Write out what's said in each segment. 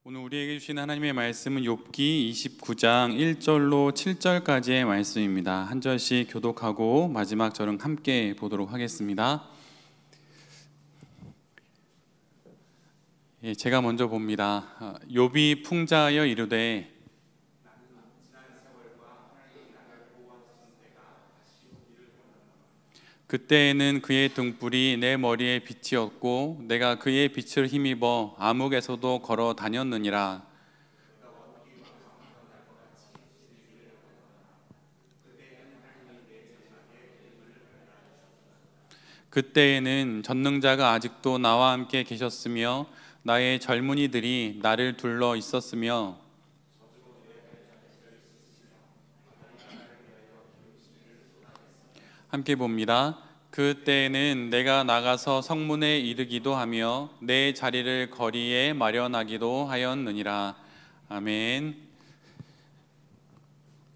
오늘 우리에게 주신 하나님의 말씀은 욥기 29장 1절로 7절까지의 말씀입니다. 한 절씩 교독하고 마지막 절은 함께 보도록 하겠습니다. 제가 먼저 봅니다. 욥이 풍자하여 이르되 그때에는 그의 등불이 내 머리에 빛이었고 내가 그의 빛을 힘입어 암흑에서도 걸어 다녔느니라. 그때에는 전능자가 아직도 나와 함께 계셨으며 나의 젊은이들이 나를 둘러 있었으며 함께 봅니다. 그때에는 내가 나가서 성문에 이르기도 하며 내 자리를 거리에 마련하기도 하였느니라. 아멘.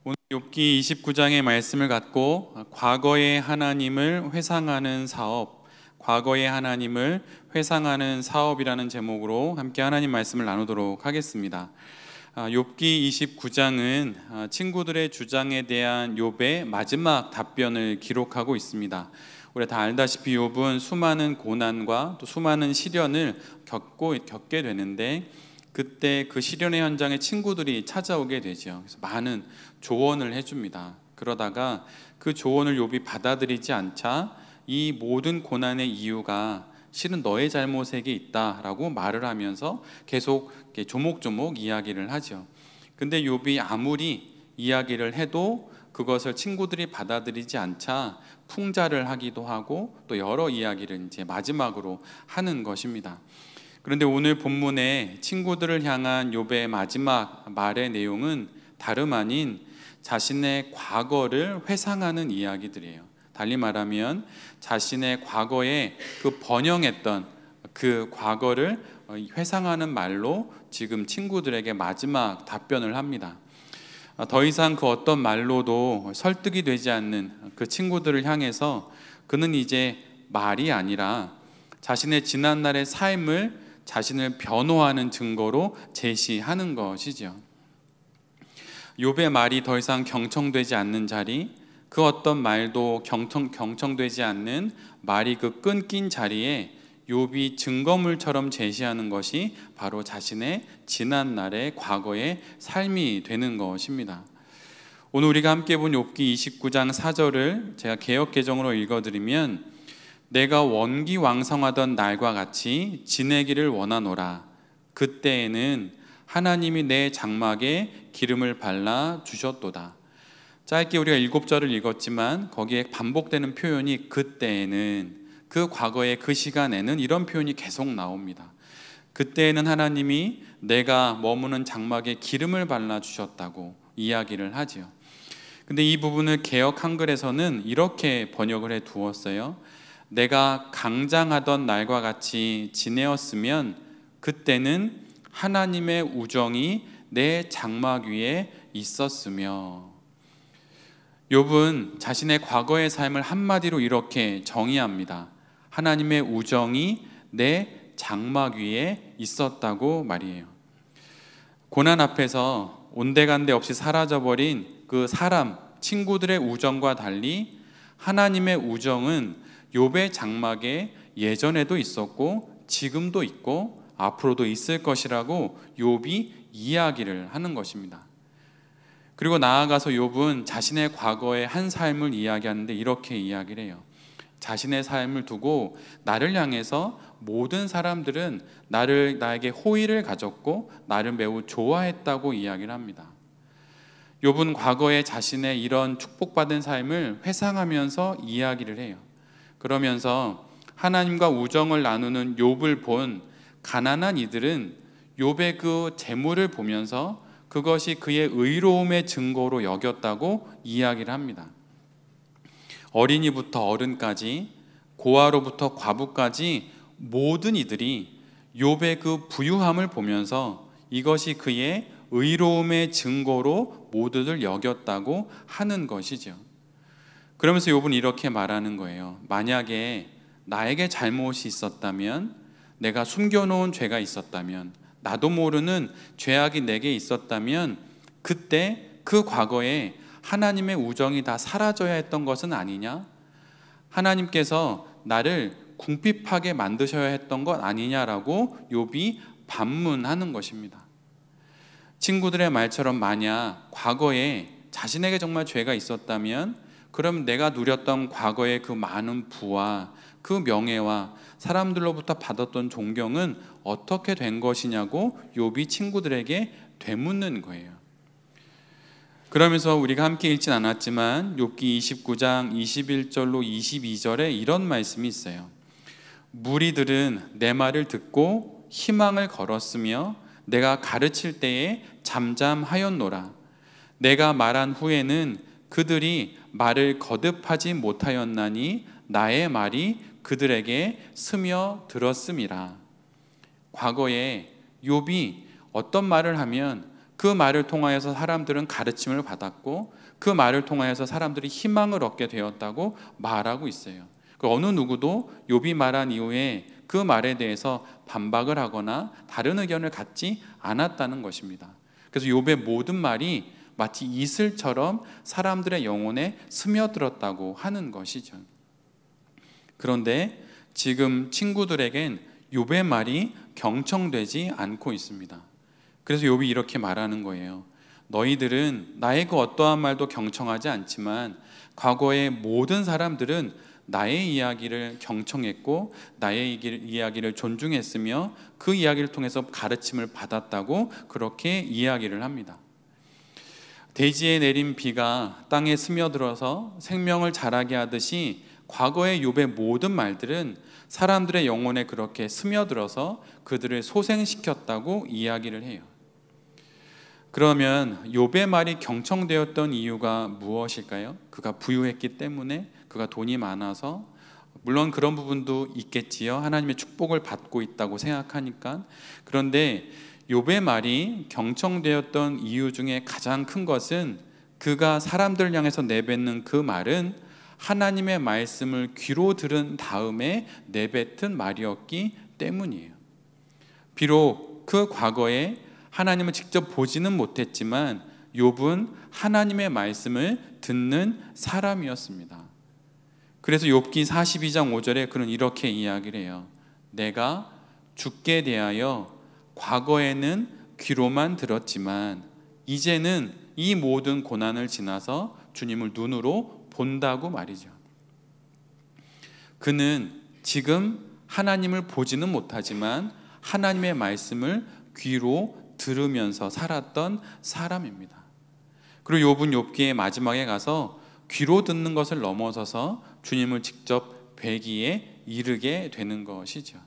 오늘 욥기 29장의 말씀을 갖고 과거의 하나님을 회상하는 사업, 과거의 하나님을 회상하는 사업이라는 제목으로 함께 하나님 말씀을 나누도록 하겠습니다. 욥기 29장은 친구들의 주장에 대한 욥의 마지막 답변을 기록하고 있습니다. 우리 다 알다시피 욥은 수많은 고난과 또 수많은 시련을 겪게 되는데 그때 그 시련의 현장에 친구들이 찾아오게 되죠. 그래서 많은 조언을 해줍니다. 그러다가 그 조언을 욥이 받아들이지 않자 이 모든 고난의 이유가 실은 너의 잘못에게 있다라고 말을 하면서 계속 조목조목 이야기를 하죠. 근데 욥이 아무리 이야기를 해도 그것을 친구들이 받아들이지 않자 풍자를 하기도 하고 또 여러 이야기를 이제 마지막으로 하는 것입니다. 그런데 오늘 본문에 친구들을 향한 욥의 마지막 말의 내용은 다름 아닌 자신의 과거를 회상하는 이야기들이에요. 달리 말하면 자신의 과거에 그 번영했던 그 과거를 회상하는 말로 지금 친구들에게 마지막 답변을 합니다. 더 이상 그 어떤 말로도 설득이 되지 않는 그 친구들을 향해서 그는 이제 말이 아니라 자신의 지난날의 삶을 자신을 변호하는 증거로 제시하는 것이죠. 욥의 말이 더 이상 경청되지 않는 자리, 그 어떤 말도 경청되지 않는 말이 그 끊긴 자리에 욥이 증거물처럼 제시하는 것이 바로 자신의 지난날의 과거의 삶이 되는 것입니다. 오늘 우리가 함께 본 욥기 29장 4절을 제가 개역개정으로 읽어드리면 내가 원기왕성하던 날과 같이 지내기를 원하노라. 그때에는 하나님이 내 장막에 기름을 발라 주셨도다. 짧게 우리가 7절을 읽었지만 거기에 반복되는 표현이 그때에는, 그 과거의 그 시간에는 이런 표현이 계속 나옵니다. 그때에는 하나님이 내가 머무는 장막에 기름을 발라주셨다고 이야기를 하죠. 근데 이 부분을 개역 한글에서는 이렇게 번역을 해 두었어요. 내가 강장하던 날과 같이 지내었으면 그때는 하나님의 우정이 내 장막 위에 있었으며. 욥은 자신의 과거의 삶을 한마디로 이렇게 정의합니다. 하나님의 우정이 내 장막 위에 있었다고 말이에요. 고난 앞에서 온데간데 없이 사라져버린 그 사람, 친구들의 우정과 달리 하나님의 우정은 욥의 장막에 예전에도 있었고 지금도 있고 앞으로도 있을 것이라고 욥이 이야기를 하는 것입니다. 그리고 나아가서 욥은 자신의 과거의 한 삶을 이야기하는데 이렇게 이야기를 해요. 자신의 삶을 두고 나를 향해서 모든 사람들은 나에게 호의를 가졌고 나를 매우 좋아했다고 이야기를 합니다. 욥은 과거에 자신의 이런 축복받은 삶을 회상하면서 이야기를 해요. 그러면서 하나님과 우정을 나누는 욥을 본 가난한 이들은 욥의 그 재물을 보면서 그것이 그의 의로움의 증거로 여겼다고 이야기를 합니다. 어린이부터 어른까지, 고아로부터 과부까지 모든 이들이 욥의 그 부유함을 보면서 이것이 그의 의로움의 증거로 모두들 여겼다고 하는 것이죠. 그러면서 욥은 이렇게 말하는 거예요. 만약에 나에게 잘못이 있었다면, 내가 숨겨놓은 죄가 있었다면, 나도 모르는 죄악이 내게 있었다면 그때 그 과거에 하나님의 우정이 다 사라져야 했던 것은 아니냐? 하나님께서 나를 궁핍하게 만드셔야 했던 것 아니냐라고 욥이 반문하는 것입니다. 친구들의 말처럼 만약 과거에 자신에게 정말 죄가 있었다면 그럼 내가 누렸던 과거의 그 많은 부와 그 명예와 사람들로부터 받았던 존경은 어떻게 된 것이냐고 욥이 친구들에게 되묻는 거예요. 그러면서 우리가 함께 읽진 않았지만 욥기 29장 21절로 22절에 이런 말씀이 있어요. 무리들은 내 말을 듣고 희망을 걸었으며 내가 가르칠 때에 잠잠하였노라. 내가 말한 후에는 그들이 말을 거듭하지 못하였나니 나의 말이 그들에게 스며들었음이라. 과거에 욥이 어떤 말을 하면 그 말을 통하여서 사람들은 가르침을 받았고 그 말을 통하여서 사람들이 희망을 얻게 되었다고 말하고 있어요. 어느 누구도 욥이 말한 이후에 그 말에 대해서 반박을 하거나 다른 의견을 갖지 않았다는 것입니다. 그래서 욥의 모든 말이 마치 이슬처럼 사람들의 영혼에 스며들었다고 하는 것이죠. 그런데 지금 친구들에겐 욥의 말이 경청되지 않고 있습니다. 그래서 욥이 이렇게 말하는 거예요. 너희들은 나의 그 어떠한 말도 경청하지 않지만 과거의 모든 사람들은 나의 이야기를 경청했고 나의 이야기를 존중했으며 그 이야기를 통해서 가르침을 받았다고 그렇게 이야기를 합니다. 대지에 내린 비가 땅에 스며들어서 생명을 자라게 하듯이 과거의 욥의 모든 말들은 사람들의 영혼에 그렇게 스며들어서 그들을 소생시켰다고 이야기를 해요. 그러면 욥의 말이 경청되었던 이유가 무엇일까요? 그가 부유했기 때문에, 그가 돈이 많아서, 물론 그런 부분도 있겠지요. 하나님의 축복을 받고 있다고 생각하니까. 그런데 욥의 말이 경청되었던 이유 중에 가장 큰 것은 그가 사람들을 향해서 내뱉는 그 말은 하나님의 말씀을 귀로 들은 다음에 내뱉은 말이었기 때문이에요. 비록 그 과거에 하나님을 직접 보지는 못했지만 욥은 하나님의 말씀을 듣는 사람이었습니다. 그래서 욥기 42장 5절에 그는 이렇게 이야기를 해요. 내가 죽게 대하여 과거에는 귀로만 들었지만 이제는 이 모든 고난을 지나서 주님을 눈으로 본다고 말이죠. 그는 지금 하나님을 보지는 못하지만 하나님의 말씀을 귀로 들으면서 살았던 사람입니다. 그리고 욥은 욥기의 마지막에 가서 귀로 듣는 것을 넘어서서 주님을 직접 뵈기에 이르게 되는 것이죠.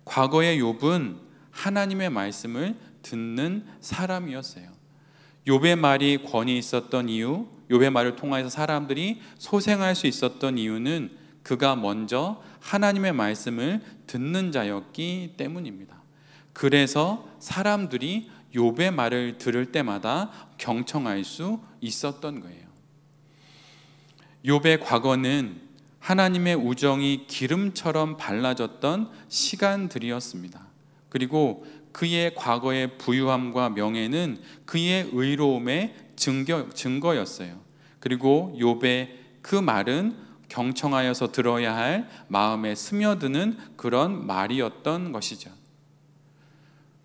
과거의 욥은 하나님의 말씀을 듣는 사람이었어요. 욥의 말이 권위 있었던 이유, 욥의 말을 통해서 사람들이 소생할 수 있었던 이유는 그가 먼저 하나님의 말씀을 듣는 자였기 때문입니다. 그래서 사람들이 욥의 말을 들을 때마다 경청할 수 있었던 거예요. 욥의 과거는 하나님의 우정이 기름처럼 발라졌던 시간들이었습니다. 그리고 그의 과거의 부유함과 명예는 그의 의로움의 증거였어요. 그리고 욥의 그 말은 경청하여서 들어야 할 마음에 스며드는 그런 말이었던 것이죠.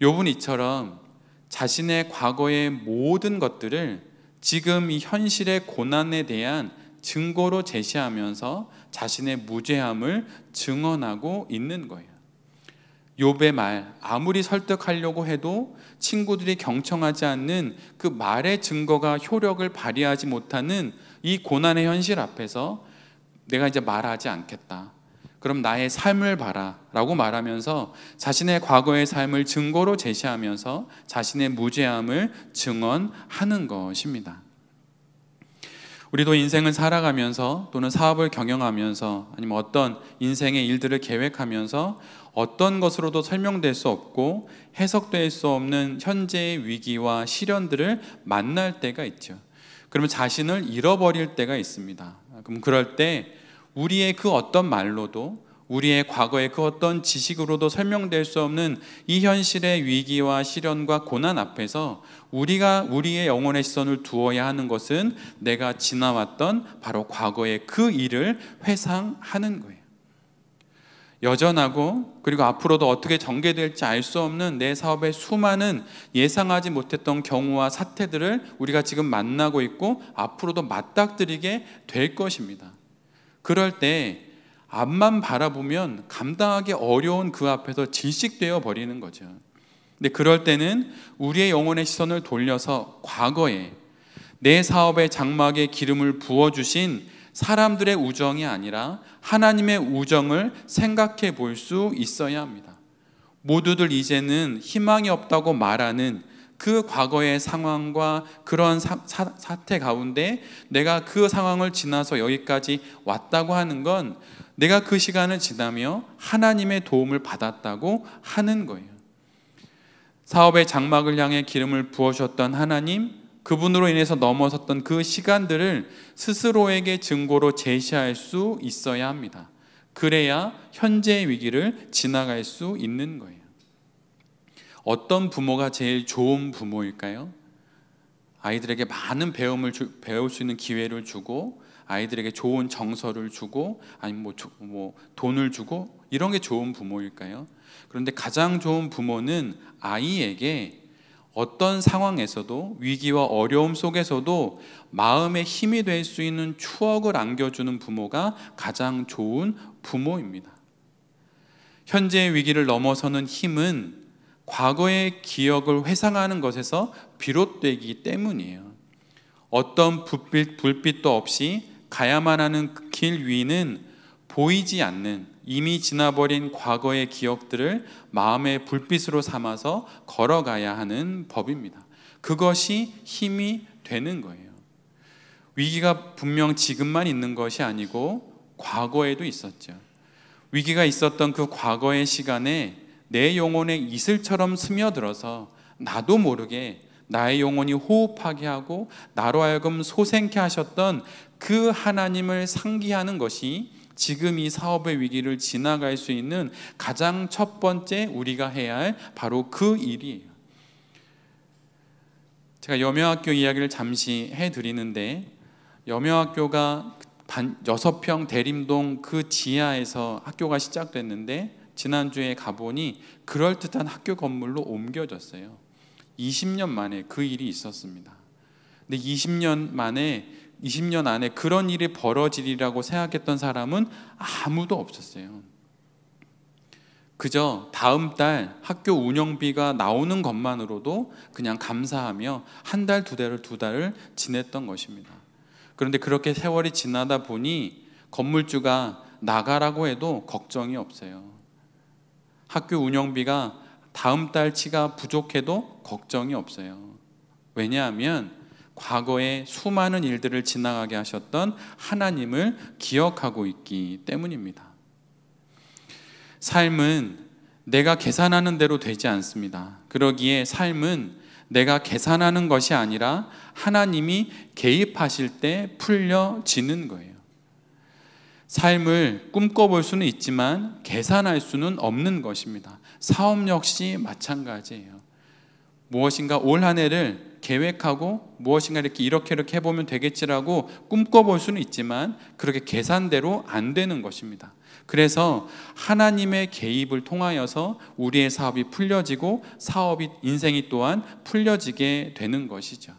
욥은 이처럼 자신의 과거의 모든 것들을 지금 이 현실의 고난에 대한 증거로 제시하면서 자신의 무죄함을 증언하고 있는 거예요. 욥의 말, 아무리 설득하려고 해도 친구들이 경청하지 않는 그 말의 증거가 효력을 발휘하지 못하는 이 고난의 현실 앞에서 내가 이제 말하지 않겠다. 그럼 나의 삶을 봐라 라고 말하면서 자신의 과거의 삶을 증거로 제시하면서 자신의 무죄함을 증언하는 것입니다. 우리도 인생을 살아가면서 또는 사업을 경영하면서 아니면 어떤 인생의 일들을 계획하면서 어떤 것으로도 설명될 수 없고 해석될 수 없는 현재의 위기와 시련들을 만날 때가 있죠. 그러면 자신을 잃어버릴 때가 있습니다. 그럼 그럴 때 우리의 그 어떤 말로도 우리의 과거의 그 어떤 지식으로도 설명될 수 없는 이 현실의 위기와 시련과 고난 앞에서 우리가 우리의 영혼의 시선을 두어야 하는 것은 내가 지나왔던 바로 과거의 그 일을 회상하는 거예요. 여전하고 그리고 앞으로도 어떻게 전개될지 알 수 없는 내 사업의 수많은 예상하지 못했던 경우와 사태들을 우리가 지금 만나고 있고 앞으로도 맞닥뜨리게 될 것입니다. 그럴 때 앞만 바라보면 감당하기 어려운 그 앞에서 질식되어 버리는 거죠. 근데 그럴 때는 우리의 영혼의 시선을 돌려서 과거에 내 사업의 장막에 기름을 부어주신 사람들의 우정이 아니라 하나님의 우정을 생각해 볼 수 있어야 합니다. 모두들 이제는 희망이 없다고 말하는 그 과거의 상황과 그런 사태 가운데 내가 그 상황을 지나서 여기까지 왔다고 하는 건 내가 그 시간을 지나며 하나님의 도움을 받았다고 하는 거예요. 사업의 장막을 향해 기름을 부어주셨던 하나님, 그분으로 인해서 넘어섰던 그 시간들을 스스로에게 증거로 제시할 수 있어야 합니다. 그래야 현재의 위기를 지나갈 수 있는 거예요. 어떤 부모가 제일 좋은 부모일까요? 아이들에게 많은 배울 수 있는 기회를 주고 아이들에게 좋은 정서를 주고 아니면 돈을 주고 이런 게 좋은 부모일까요? 그런데 가장 좋은 부모는 아이에게 어떤 상황에서도 위기와 어려움 속에서도 마음의 힘이 될 수 있는 추억을 안겨주는 부모가 가장 좋은 부모입니다. 현재의 위기를 넘어서는 힘은 과거의 기억을 회상하는 것에서 비롯되기 때문이에요. 어떤 불빛도 없이 가야만 하는 그 길 위는 보이지 않는 이미 지나버린 과거의 기억들을 마음의 불빛으로 삼아서 걸어가야 하는 법입니다. 그것이 힘이 되는 거예요. 위기가 분명 지금만 있는 것이 아니고 과거에도 있었죠. 위기가 있었던 그 과거의 시간에 내 영혼에 이슬처럼 스며들어서 나도 모르게 나의 영혼이 호흡하게 하고 나로 하여금 소생케 하셨던 그 하나님을 상기하는 것이 지금 이 사업의 위기를 지나갈 수 있는 가장 첫 번째 우리가 해야 할 바로 그 일이에요. 제가 여명학교 이야기를 잠시 해드리는데, 여명학교가 6평 대림동 그 지하에서 학교가 시작됐는데 지난주에 가보니 그럴듯한 학교 건물로 옮겨졌어요. 20년 만에 그 일이 있었습니다. 근데 20년 안에 그런 일이 벌어지리라고 생각했던 사람은 아무도 없었어요. 그저 다음 달 학교 운영비가 나오는 것만으로도 그냥 감사하며 한 달, 두 달을 지냈던 것입니다. 그런데 그렇게 세월이 지나다 보니 건물주가 나가라고 해도 걱정이 없어요. 학교 운영비가 다음 달치가 부족해도 걱정이 없어요. 왜냐하면 과거에 수많은 일들을 지나가게 하셨던 하나님을 기억하고 있기 때문입니다. 삶은 내가 계산하는 대로 되지 않습니다. 그러기에 삶은 내가 계산하는 것이 아니라 하나님이 개입하실 때 풀려지는 거예요. 삶을 꿈꿔볼 수는 있지만 계산할 수는 없는 것입니다. 사업 역시 마찬가지예요. 무엇인가 올 한 해를 계획하고 무엇인가 이렇게 해보면 되겠지라고 꿈꿔볼 수는 있지만 그렇게 계산대로 안 되는 것입니다. 그래서 하나님의 개입을 통하여서 우리의 사업이 풀려지고 인생이 또한 풀려지게 되는 것이죠.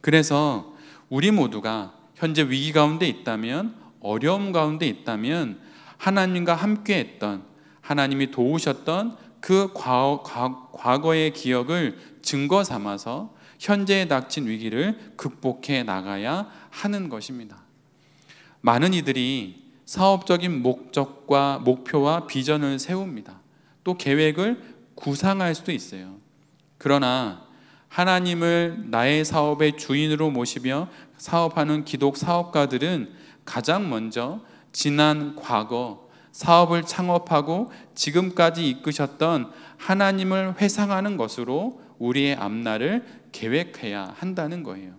그래서 우리 모두가 현재 위기 가운데 있다면, 어려움 가운데 있다면 하나님과 함께했던, 하나님이 도우셨던 그 과거의 기억을 증거 삼아서 현재에 닥친 위기를 극복해 나가야 하는 것입니다. 많은 이들이 사업적인 목적과 목표와 비전을 세웁니다. 또 계획을 구상할 수도 있어요. 그러나 하나님을 나의 사업의 주인으로 모시며 사업하는 기독 사업가들은 가장 먼저 지난 과거, 사업을 창업하고 지금까지 이끄셨던 하나님을 회상하는 것으로 우리의 앞날을 계획해야 한다는 거예요.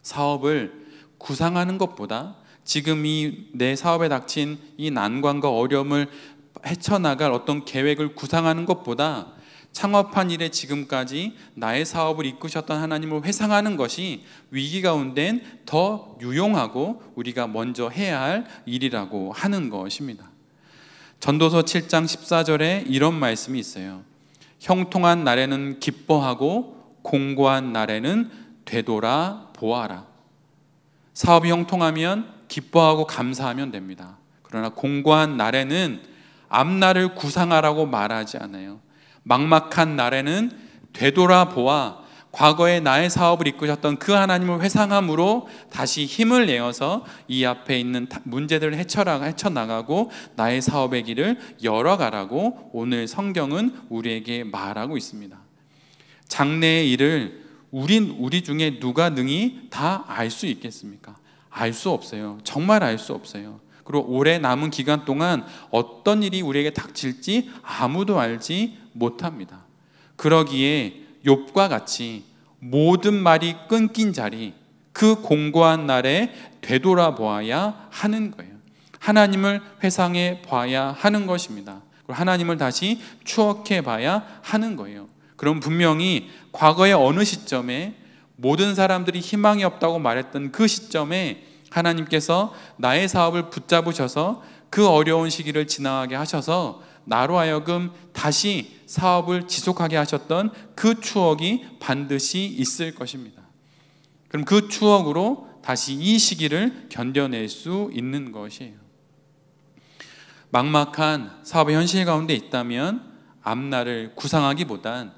사업을 구상하는 것보다 지금 이 내 사업에 닥친 이 난관과 어려움을 헤쳐나갈 어떤 계획을 구상하는 것보다 창업한 이래 지금까지 나의 사업을 이끄셨던 하나님을 회상하는 것이 위기 가운데는 더 유용하고 우리가 먼저 해야 할 일이라고 하는 것입니다. 전도서 7장 14절에 이런 말씀이 있어요. 형통한 날에는 기뻐하고 공고한 날에는 되돌아 보아라. 사업이 형통하면 기뻐하고 감사하면 됩니다. 그러나 공고한 날에는 앞날을 구상하라고 말하지 않아요. 막막한 날에는 되돌아보아 과거에 나의 사업을 이끄셨던 그 하나님을 회상함으로 다시 힘을 내어서 이 앞에 있는 문제들을 헤쳐나가고 나의 사업의 길을 열어가라고 오늘 성경은 우리에게 말하고 있습니다. 장래의 일을 우리 중에 누가 능히 다 알 수 있겠습니까? 알 수 없어요. 정말 알 수 없어요. 그리고 올해 남은 기간 동안 어떤 일이 우리에게 닥칠지 아무도 알지 못합니다. 그러기에 욥과 같이 모든 말이 끊긴 자리, 그 공고한 날에 되돌아보아야 하는 거예요. 하나님을 회상해 봐야 하는 것입니다. 그리고 하나님을 다시 추억해 봐야 하는 거예요. 그럼 분명히 과거의 어느 시점에 모든 사람들이 희망이 없다고 말했던 그 시점에 하나님께서 나의 사업을 붙잡으셔서 그 어려운 시기를 지나가게 하셔서 나로 하여금 다시 사업을 지속하게 하셨던 그 추억이 반드시 있을 것입니다. 그럼 그 추억으로 다시 이 시기를 견뎌낼 수 있는 것이에요. 막막한 사업의 현실 가운데 있다면 앞날을 구상하기보단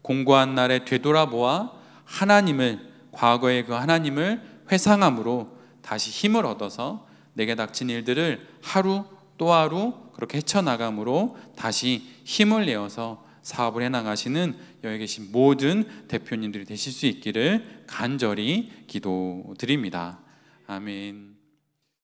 공고한 날에 되돌아보아 하나님을, 과거의 그 하나님을 회상함으로 다시 힘을 얻어서 내게 닥친 일들을 하루 또 하루 그렇게 헤쳐나감으로 다시 힘을 내어서 사업을 해나가시는 여기 계신 모든 대표님들이 되실 수 있기를 간절히 기도드립니다. 아멘.